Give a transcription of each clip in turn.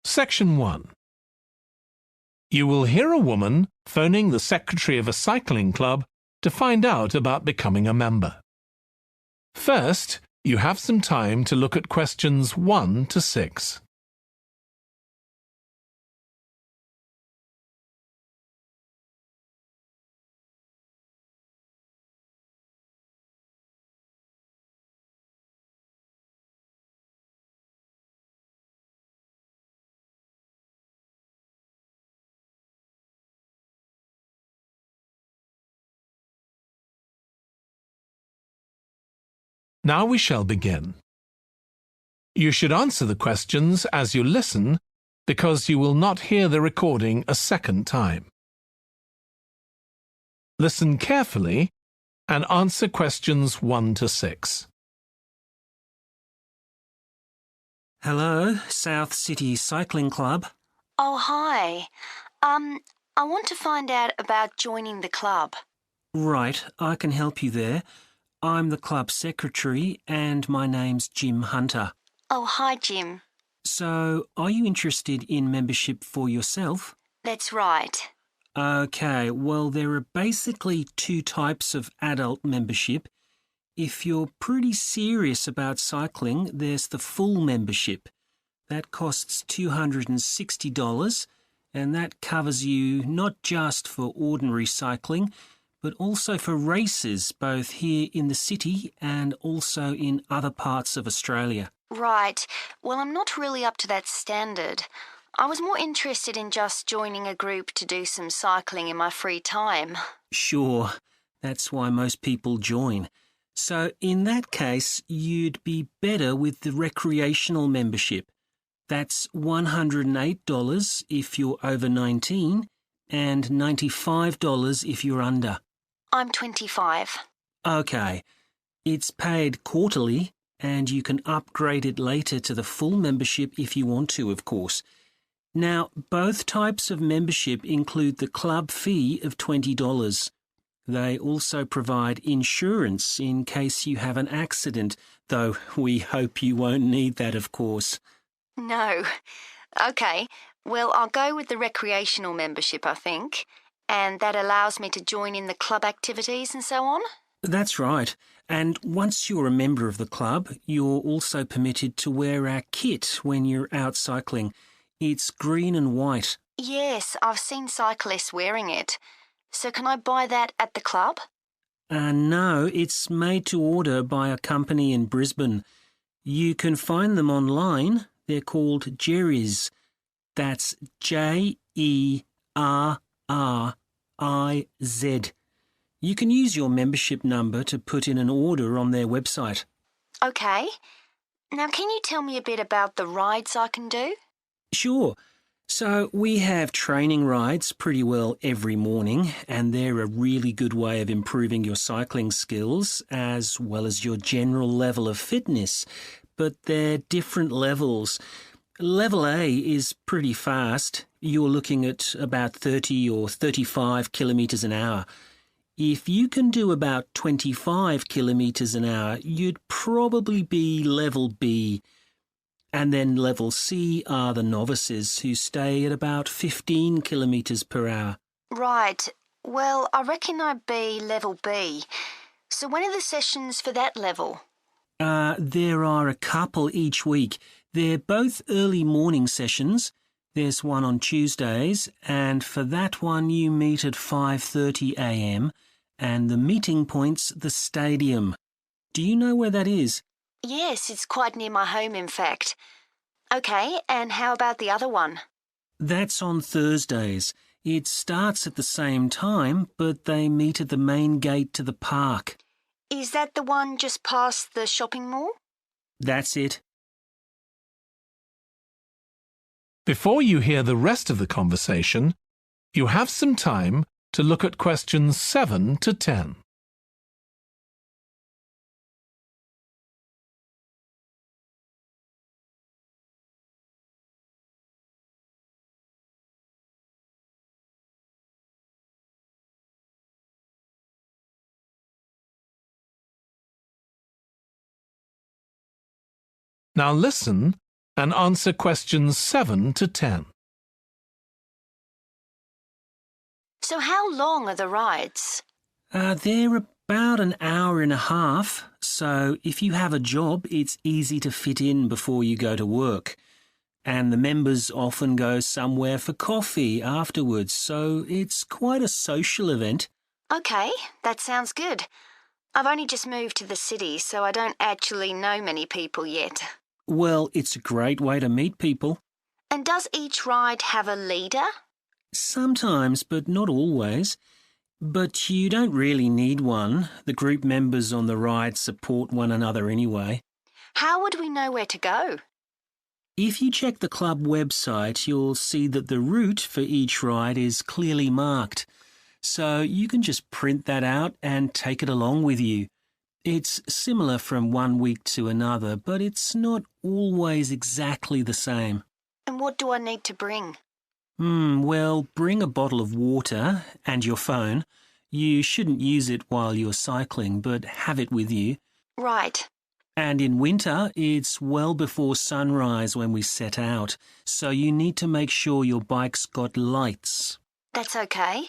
Section 1. You will hear a woman phoning the secretary of a cycling club to find out about becoming a member. First, you have some time to look at questions 1 to 6. Now we shall begin. You should answer the questions as you listen because you will not hear the recording a second time. Listen carefully and answer questions 1 to 6. Hello, South City Cycling Club. Oh, hi. I want to find out about joining the club. Right, I can help you there. I'm the club secretary and my name's Jim Hunter. Oh, hi, Jim. So, are you interested in membership for yourself? That's right. Okay, well, there are basically 2 types of adult membership. If you're pretty serious about cycling, there's the full membership. That costs $260, and that covers you not just for ordinary cycling, but also for races both here in the city and also in other parts of Australia. Right. Well, I'm not really up to that standard. I was more interested in just joining a group to do some cycling in my free time. Sure, that's why most people join. So in that case, you'd be better with the recreational membership. That's $108 if you're over 19 and $95 if you're under. I'm 25. Okay, it's paid quarterly and you can upgrade it later to the full membership if you want to, of course. Now, both types of membership include the club fee of $20. They also provide insurance in case you have an accident, though we hope you won't need that, of course. No. Okay, well, I'll go with the recreational membership, I think. And that allows me to join in the club activities and so on? That's right. And once you're a member of the club, you're also permitted to wear our kit when you're out cycling. It's green and white. Yes, I've seen cyclists wearing it. So can I buy that at the club? No, it's made to order by a company in Brisbane. You can find them online. They're called Jerry's. That's Jerriz. You can use your membership number to put in an order on their website. Okay. Now, can you tell me a bit about the rides I can do? Sure. So we have training rides pretty well every morning, and they're a really good way of improving your cycling skills as well as your general level of fitness. But they're different levels. Level A is pretty fast. You're looking at about 30 or 35 kilometres an hour. If you can do about 25 kilometres an hour, you'd probably be level B. And then level C are the novices who stay at about 15 kilometres per hour. Right. Well, I reckon I'd be level B. So when are the sessions for that level? There are a couple each week. They're both early morning sessions. There's one on Tuesdays, and for that one you meet at 5:30 a.m, and the meeting point's the stadium. Do you know where that is? Yes, it's quite near my home, in fact. Okay, and how about the other one? That's on Thursdays. It starts at the same time, but they meet at the main gate to the park. Is that the one just past the shopping mall? That's it. Before you hear the rest of the conversation, you have some time to look at questions 7 to 10. Now listen and answer questions 7 to 10. So how long are the rides? They're about an hour and a half, so if you have a job, it's easy to fit in before you go to work. And the members often go somewhere for coffee afterwards, so it's quite a social event. Okay, that sounds good. I've only just moved to the city, so I don't actually know many people yet. Well, it's a great way to meet people. And does each ride have a leader? Sometimes, but not always. But you don't really need one. The group members on the ride support one another anyway. How would we know where to go? If you check the club website, you'll see that the route for each ride is clearly marked. So you can just print that out and take it along with you. It's similar from one week to another, but it's not always exactly the same. And what do I need to bring? Well, bring a bottle of water and your phone. You shouldn't use it while you're cycling, but have it with you. Right. And in winter, it's well before sunrise when we set out, so you need to make sure your bike's got lights. That's okay.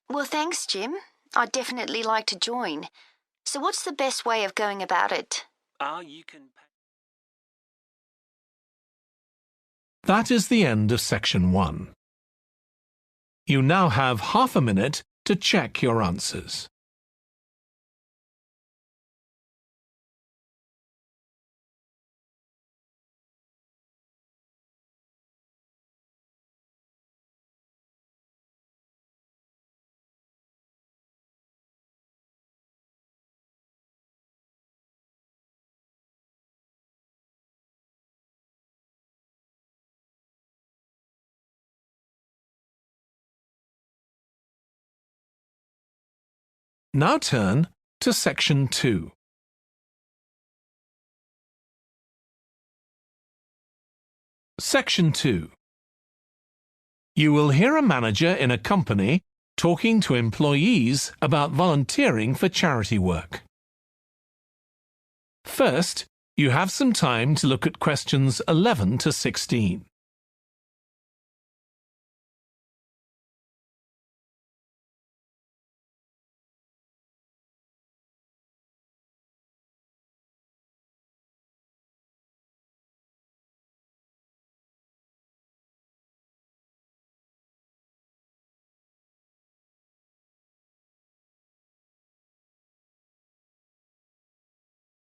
Well, thanks, Jim. I'd definitely like to join. So what's the best way of going about it? That is the end of section 1. You now have half a minute to check your answers. Now turn to section 2. Section 2. You will hear a manager in a company talking to employees about volunteering for charity work. First, you have some time to look at questions 11 to 16.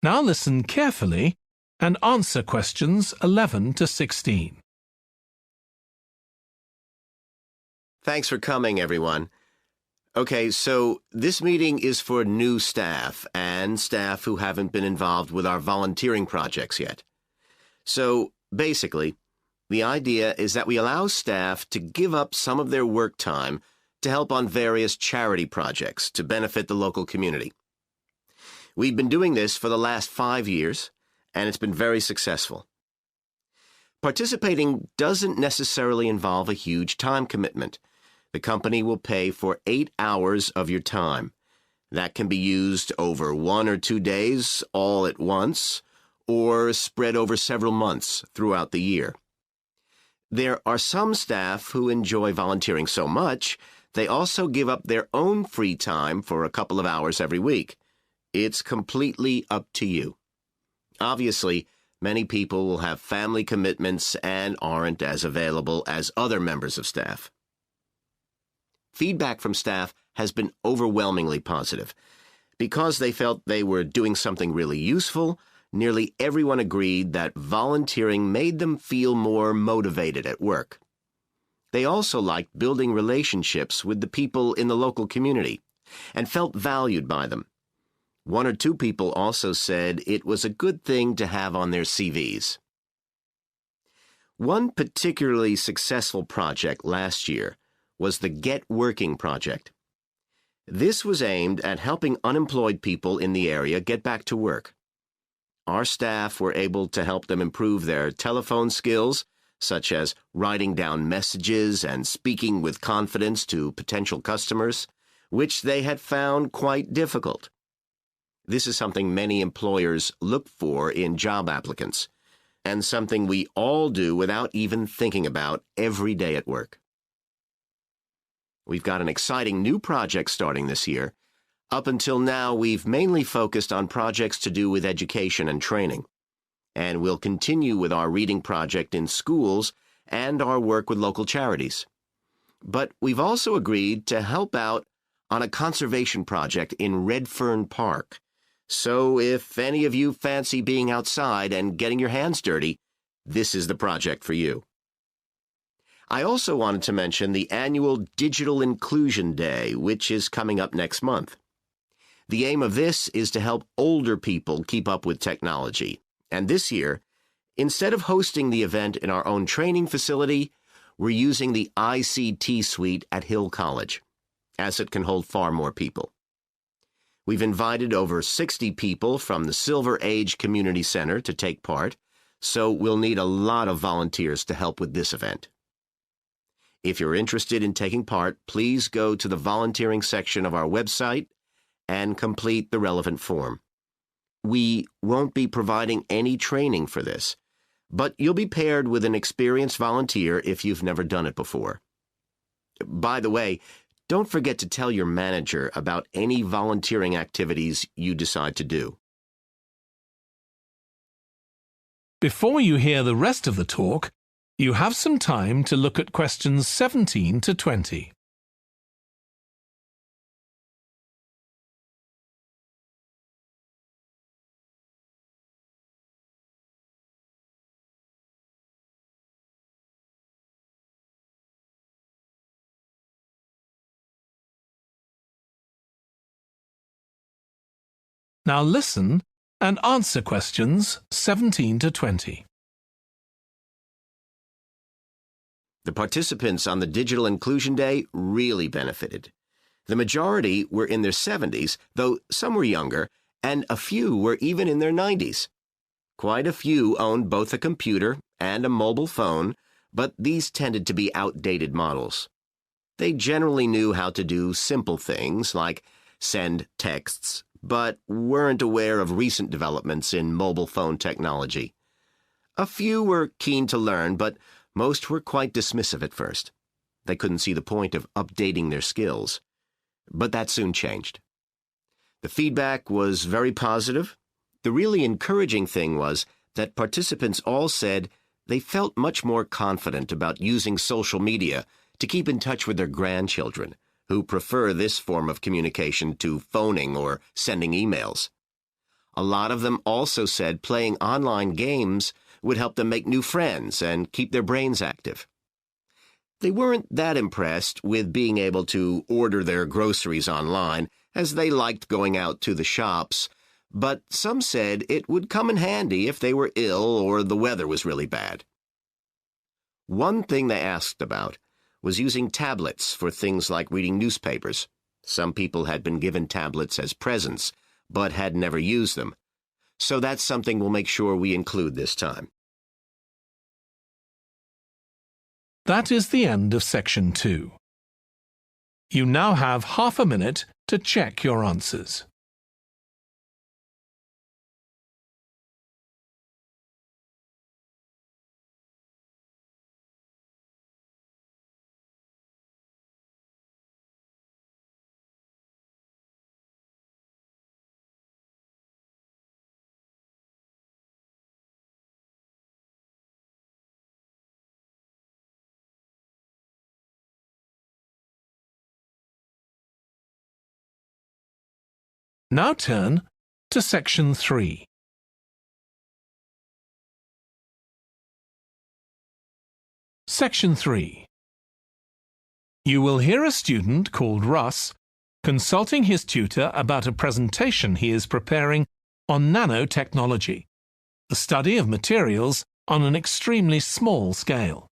Now listen carefully and answer questions 11 to 16. Thanks for coming, everyone. Okay, so this meeting is for new staff and staff who haven't been involved with our volunteering projects yet. So, basically, the idea is that we allow staff to give up some of their work time to help on various charity projects to benefit the local community. We've been doing this for the last 5 years, and it's been very successful. Participating doesn't necessarily involve a huge time commitment. The company will pay for 8 hours of your time. That can be used over 1 or 2 days all at once, or spread over several months throughout the year. There are some staff who enjoy volunteering so much, they also give up their own free time for a couple of hours every week. It's completely up to you. Obviously, many people will have family commitments and aren't as available as other members of staff. Feedback from staff has been overwhelmingly positive. Because they felt they were doing something really useful, nearly everyone agreed that volunteering made them feel more motivated at work. They also liked building relationships with the people in the local community and felt valued by them. 1 or 2 people also said it was a good thing to have on their CVs. One particularly successful project last year was the Get Working project. This was aimed at helping unemployed people in the area get back to work. Our staff were able to help them improve their telephone skills, such as writing down messages and speaking with confidence to potential customers, which they had found quite difficult. This is something many employers look for in job applicants. and something we all do without even thinking about every day at work. We've got an exciting new project starting this year. Up until now, we've mainly focused on projects to do with education and training, and we'll continue with our reading project in schools and our work with local charities. But we've also agreed to help out on a conservation project in Redfern Park. So if any of you fancy being outside and getting your hands dirty, this is the project for you. I also wanted to mention the annual Digital Inclusion Day, which is coming up next month. The aim of this is to help older people keep up with technology. And this year, instead of hosting the event in our own training facility, we're using the ICT suite at Hill College, as it can hold far more people. We've invited over 60 people from the Silver Age Community Center to take part, so we'll need a lot of volunteers to help with this event. If you're interested in taking part, please go to the volunteering section of our website and complete the relevant form. We won't be providing any training for this, but you'll be paired with an experienced volunteer if you've never done it before. By the way, don't forget to tell your manager about any volunteering activities you decide to do. Before you hear the rest of the talk, you have some time to look at questions 17 to 20. Now listen and answer questions 17 to 20. The participants on the Digital Inclusion Day really benefited. The majority were in their 70s, though some were younger, and a few were even in their 90s. Quite a few owned both a computer and a mobile phone, but these tended to be outdated models. They generally knew how to do simple things like send texts, but weren't aware of recent developments in mobile phone technology. A few were keen to learn, but most were quite dismissive at first. They couldn't see the point of updating their skills. But that soon changed. The feedback was very positive. The really encouraging thing was that participants all said they felt much more confident about using social media to keep in touch with their grandchildren, who prefer this form of communication to phoning or sending emails. A lot of them also said playing online games would help them make new friends and keep their brains active. They weren't that impressed with being able to order their groceries online, as they liked going out to the shops, but some said it would come in handy if they were ill or the weather was really bad. One thing they asked about was using tablets for things like reading newspapers. Some people had been given tablets as presents, but had never used them. So that's something we'll make sure we include this time. That is the end of section 2. You now have half a minute to check your answers. Now turn to section 3. Section 3. You will hear a student called Russ consulting his tutor about a presentation he is preparing on nanotechnology, the study of materials on an extremely small scale.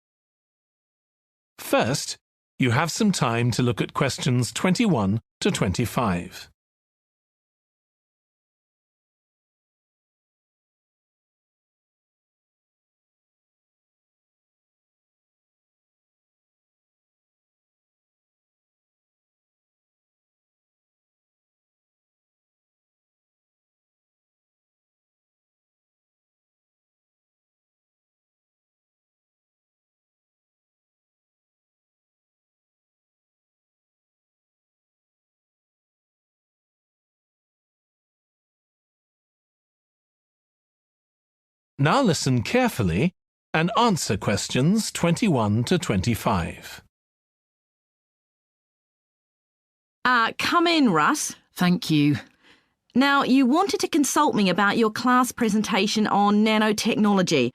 First, you have some time to look at questions 21 to 25. Now listen carefully and answer questions 21 to 25. Come in, Russ. Thank you. Now, you wanted to consult me about your class presentation on nanotechnology.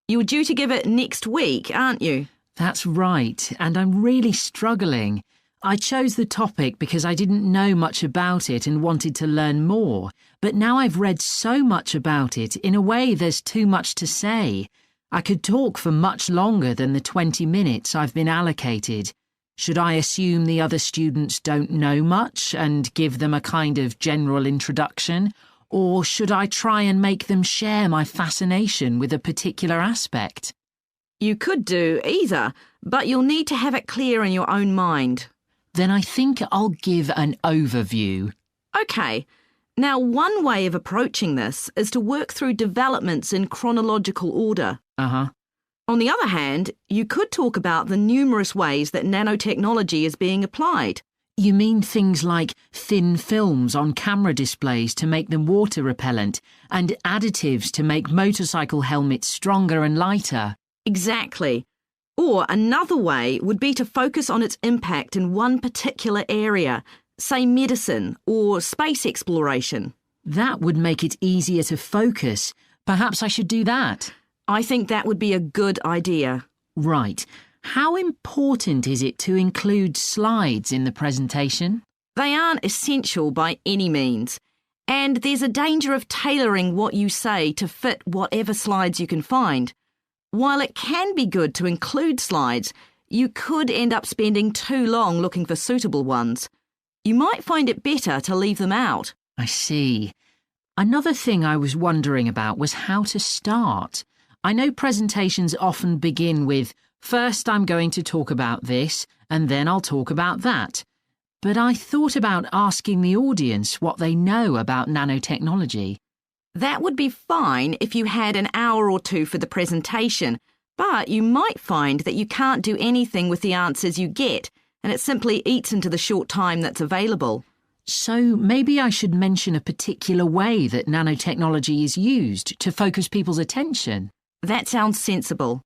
You're due to give it next week, aren't you? That's right, and I'm really struggling. I chose the topic because I didn't know much about it and wanted to learn more, but now I've read so much about it, in a way there's too much to say. I could talk for much longer than the 20 minutes I've been allocated. Should I assume the other students don't know much and give them a kind of general introduction? Or should I try and make them share my fascination with a particular aspect? You could do either, but you'll need to have it clear in your own mind. Then I think I'll give an overview. OK. Now, one way of approaching this is to work through developments in chronological order. On the other hand, you could talk about the numerous ways that nanotechnology is being applied. You mean things like thin films on camera displays to make them water repellent and additives to make motorcycle helmets stronger and lighter? Exactly. Or another way would be to focus on its impact in one particular area, say medicine or space exploration. That would make it easier to focus. Perhaps I should do that. I think that would be a good idea. Right. How important is it to include slides in the presentation? They aren't essential by any means, and there's a danger of tailoring what you say to fit whatever slides you can find. While it can be good to include slides, you could end up spending too long looking for suitable ones. You might find it better to leave them out. I see. Another thing I was wondering about was how to start. I know presentations often begin with, first I'm going to talk about this, and then I'll talk about that. But I thought about asking the audience what they know about nanotechnology. That would be fine if you had an hour or two for the presentation, but you might find that you can't do anything with the answers you get, and it simply eats into the short time that's available. So maybe I should mention a particular way that nanotechnology is used to focus people's attention. That sounds sensible.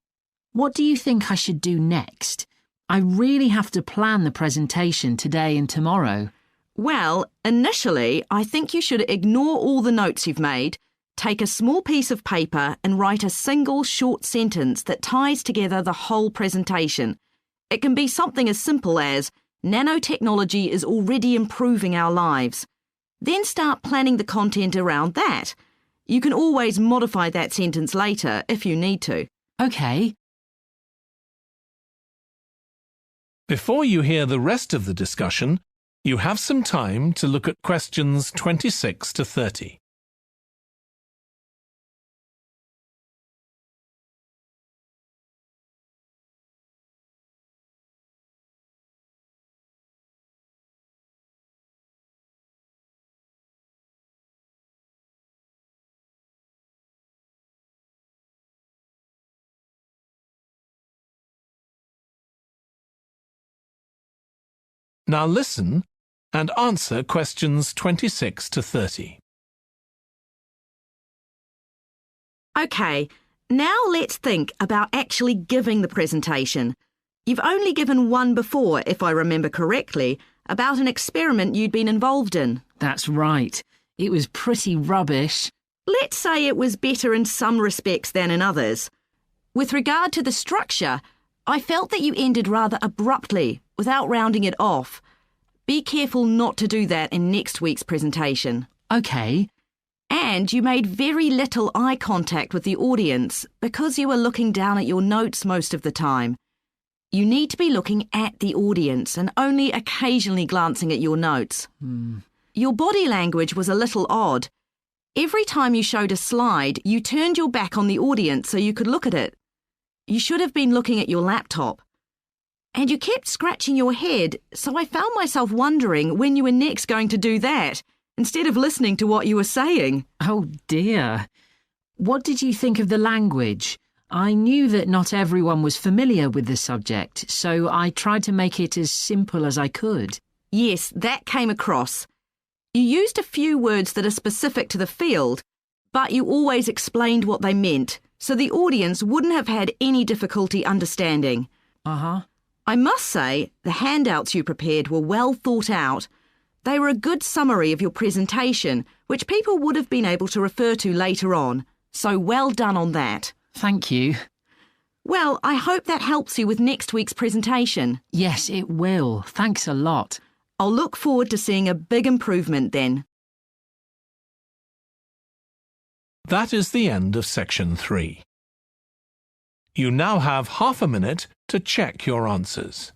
What do you think I should do next? I really have to plan the presentation today and tomorrow. Well, initially, I think you should ignore all the notes you've made, take a small piece of paper and write a single short sentence that ties together the whole presentation. It can be something as simple as, nanotechnology is already improving our lives. Then start planning the content around that. You can always modify that sentence later if you need to. OK. Before you hear the rest of the discussion, you have some time to look at questions 26 to 30. Now listen and answer questions 26 to 30. OK, now let's think about actually giving the presentation. You've only given one before, if I remember correctly, about an experiment you'd been involved in. That's right. It was pretty rubbish. Let's say it was better in some respects than in others. With regard to the structure, I felt that you ended rather abruptly, without rounding it off. Be careful not to do that in next week's presentation. OK. And you made very little eye contact with the audience because you were looking down at your notes most of the time. You need to be looking at the audience and only occasionally glancing at your notes. Your body language was a little odd. Every time you showed a slide, you turned your back on the audience so you could look at it. You should have been looking at your laptop. And you kept scratching your head, so I found myself wondering when you were next going to do that, instead of listening to what you were saying. Oh dear. What did you think of the language? I knew that not everyone was familiar with the subject, so I tried to make it as simple as I could. Yes, that came across. You used a few words that are specific to the field, but you always explained what they meant. so the audience wouldn't have had any difficulty understanding. I must say, the handouts you prepared were well thought out. They were a good summary of your presentation, which people would have been able to refer to later on. So well done on that. Thank you. Well, I hope that helps you with next week's presentation. Yes, it will. Thanks a lot. I'll look forward to seeing a big improvement then. That is the end of section 3. You now have half a minute to check your answers.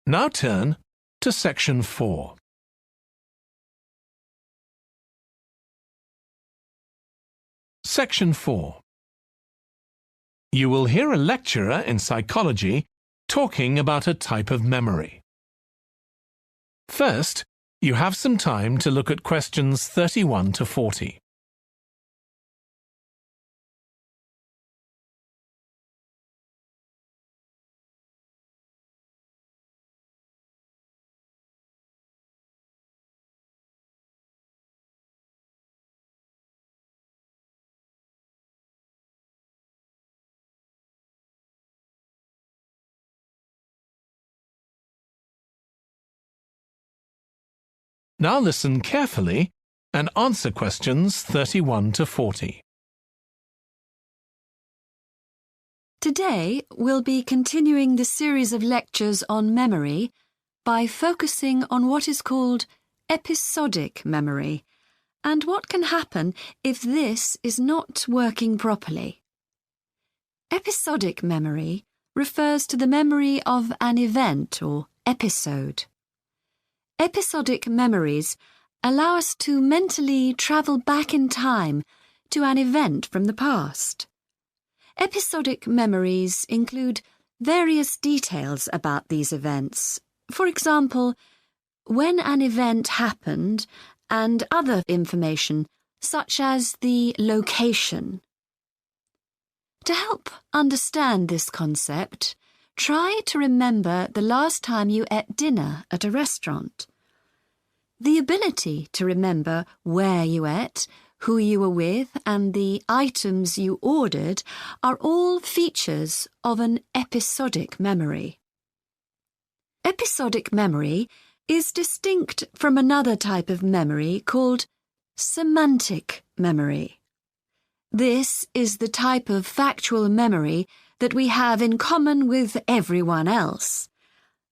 Now turn to section 4. Section 4. You will hear a lecturer in psychology talking about a type of memory. First, you have some time to look at questions 31 to 40. Now listen carefully and answer questions 31 to 40. Today, we'll be continuing the series of lectures on memory by focusing on what is called episodic memory and what can happen if this is not working properly. Episodic memory refers to the memory of an event or episode. Episodic memories allow us to mentally travel back in time to an event from the past. Episodic memories include various details about these events. For example, when an event happened and other information such as the location. To help understand this concept, try to remember the last time you ate dinner at a restaurant. The ability to remember where you ate, who you were with, and the items you ordered are all features of an episodic memory. Episodic memory is distinct from another type of memory called semantic memory. This is the type of factual memory that we have in common with everyone else.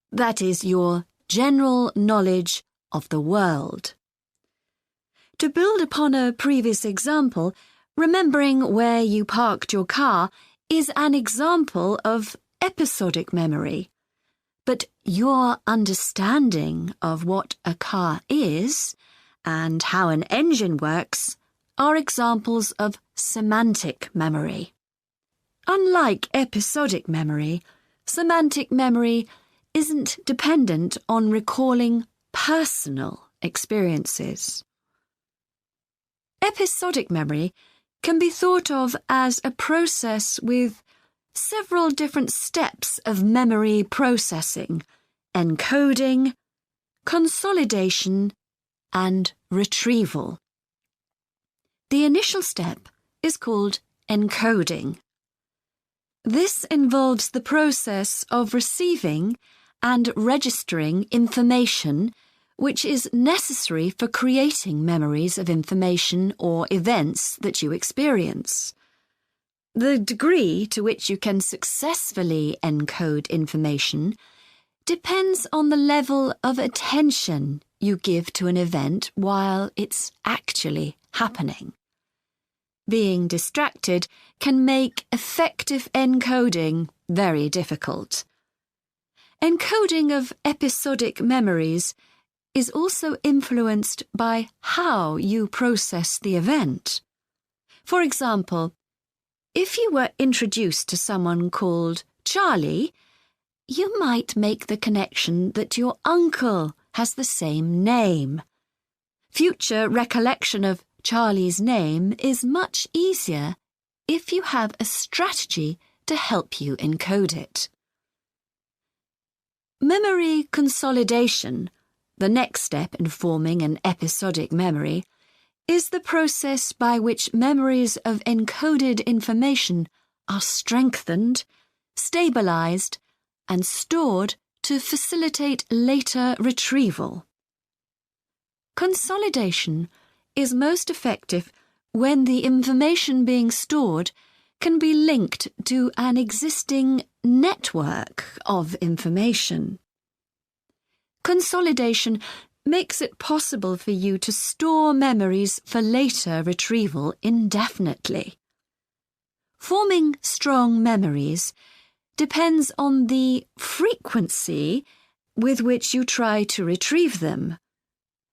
That is your general knowledge of the world. To build upon a previous example, remembering where you parked your car is an example of episodic memory. But your understanding of what a car is and how an engine works are examples of semantic memory. Unlike episodic memory, semantic memory isn't dependent on recalling personal experiences. Episodic memory can be thought of as a process with several different steps of memory processing, encoding, consolidation, and retrieval. The initial step is called encoding. This involves the process of receiving and registering information which is necessary for creating memories of information or events that you experience. The degree to which you can successfully encode information depends on the level of attention you give to an event while it's actually happening. Being distracted can make effective encoding very difficult. Encoding of episodic memories is also influenced by how you process the event. For example, If you were introduced to someone called Charlie, you might make the connection that your uncle has the same name. Future recollection of Charlie's name is much easier if you have a strategy to help you encode it. Memory consolidation, the next step in forming an episodic memory, is the process by which memories of encoded information are strengthened, stabilized, and stored to facilitate later retrieval. Consolidation is most effective when the information being stored can be linked to an existing network of information. Consolidation makes it possible for you to store memories for later retrieval indefinitely. Forming strong memories depends on the frequency with which you try to retrieve them.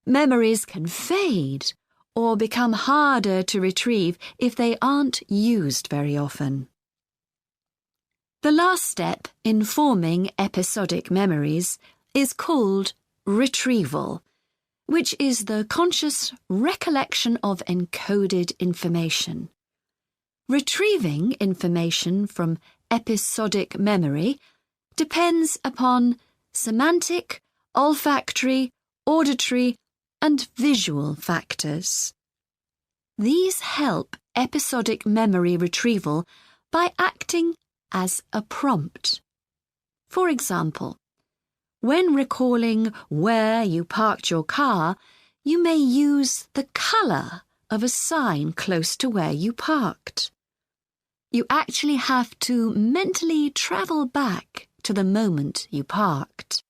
Memories can fade or become harder to retrieve if they aren't used very often. The last step in forming episodic memories is called retrieval, which is the conscious recollection of encoded information. Retrieving information from episodic memory depends upon semantic, olfactory, auditory, and visual factors. These help episodic memory retrieval by acting as a prompt. For example, when recalling where you parked your car, you may use the colour of a sign close to where you parked. You actually have to mentally travel back to the moment you parked.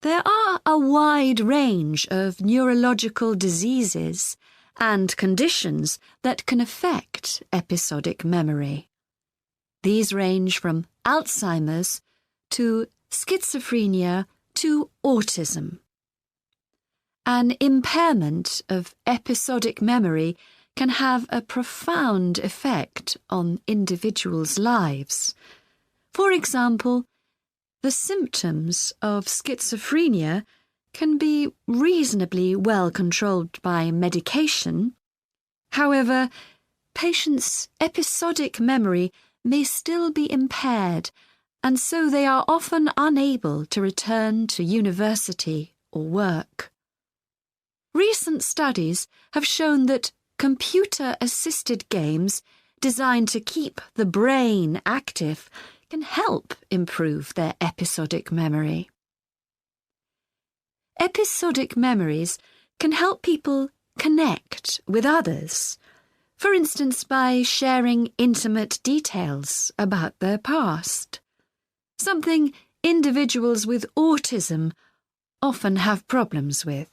There are a wide range of neurological diseases and conditions that can affect episodic memory. These range from Alzheimer's to schizophrenia to autism. An impairment of episodic memory can have a profound effect on individuals' lives. For example, the symptoms of schizophrenia can be reasonably well controlled by medication. However, patients' episodic memory may still be impaired, and so they are often unable to return to university or work. Recent studies have shown that computer-assisted games designed to keep the brain active can help improve their episodic memory. Episodic memories can help people connect with others, for instance by sharing intimate details about their past, something individuals with autism often have problems with.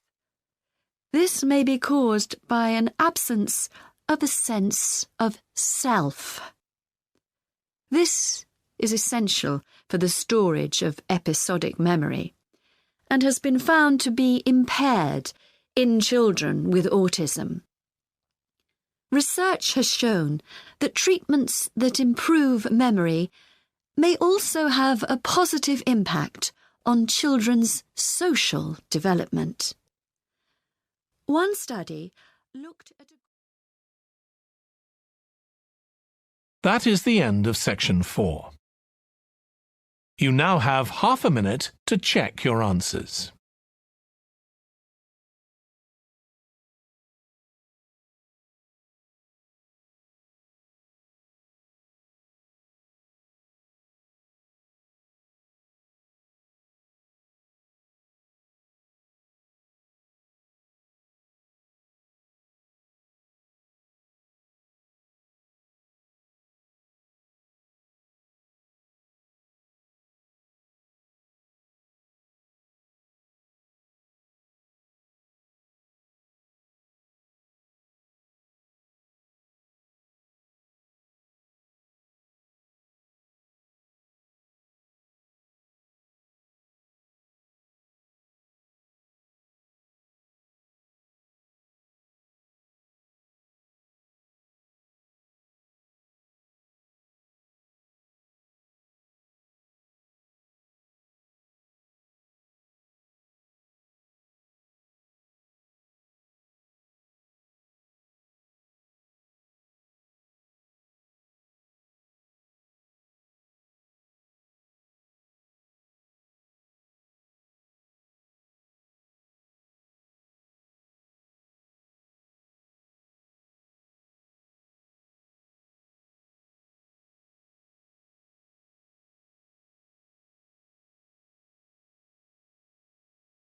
This may be caused by an absence of a sense of self. This is essential for the storage of episodic memory and has been found to be impaired in children with autism. Research has shown that treatments that improve memory may also have a positive impact on children's social development. One study looked at That is the end of section 4. You now have half a minute to check your answers.